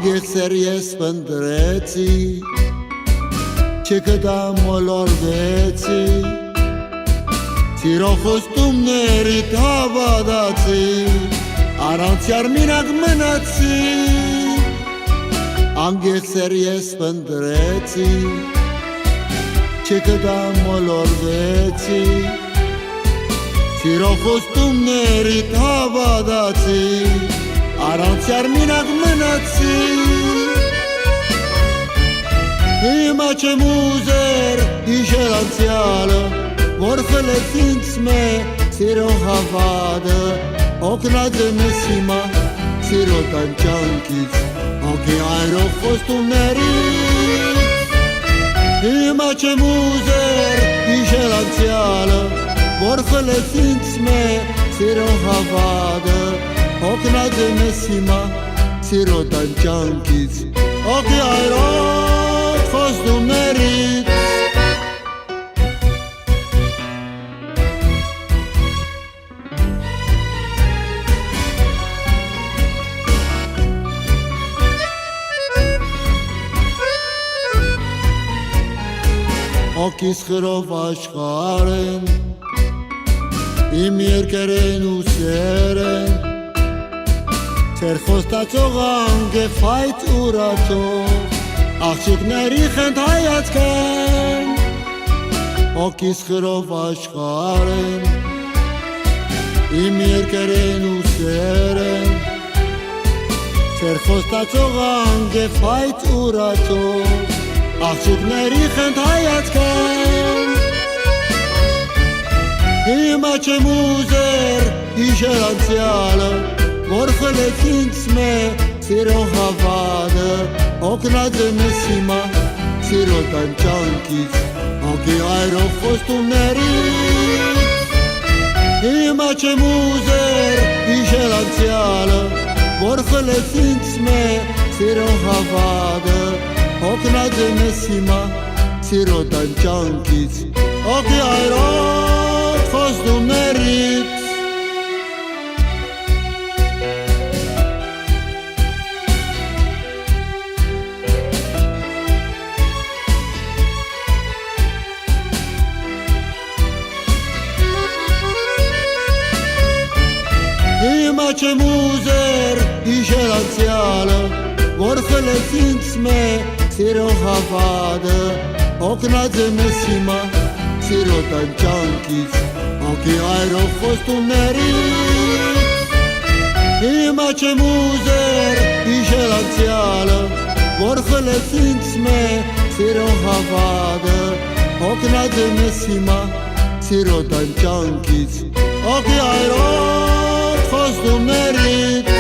Անգեղսեր ես պնդրեցի, չկտա մոլորվեցի, Սիրո խոստումներիդ հավատացի, Առանց յարմինակ մնացի, Անգեղսեր ես պնդրեցի, չկտա մոլորվեցի, Սիրո խոստումներիդ հավատացի, Առանց յարմինակ մնացի, Հիմա չեմ ուզեր հիշել անցյալը, Որ խլեց ինձ մե սիրո հավատը, Օգնած եմ ես հիմա սիրո տանջանքից, Հոգի այրող խոստումներից, Հիմա չեմ ուզեր հիշել անցյալը, Որ խլեց ինձ մե սիրո հավատը, Օգնած եմ ես հիմա սիրո տանջանքից, Հոգի այրող խոստումներից, Հոգիս խրով աշխարհեն, իմ երկերեն ու սերեն, Ձեր խոստացող անգև հայց ուրացող, Աղջիկների խենթ հայացքեն, Հոգիս խրով աշխարհեն, իմ երկերեն ու սերեն, Ձեր խոստացող անգև հայց ուրացող, Աղջիկների խենթ հայացքեն, Հիմա չեմ ուզեր հիշել անցյալը, Որ խլեց ինձ մե սիրո հավատը, Օգնած եմ ես հիմա սիրո տանջանքից, Հոգի այրող խոստումներից, Հիմա չեմ ուզեր հիշել անցյալը, Որ խլեց ինձ մե սիրո հավատը, Օգնած եմ ես հիմա սիրո տանջանքից, Հոգի այրող խոստումներից, Հիմա չեմ ուզեր հիշել անցյալը, Որ խլեց ինձ մե սիրո հավատը, Օգնած եմ ես հիմա սիրո տանջանքից, Հոգի այրող խոստումներից, Հիմա չեմ ուզեր հիշել անցյալը, Որ խլեց ինձ մե սիրո հավատը, Օգնած եմ ես հիմա սիրո տանջանքից, Հոգի այրող խոստումներից,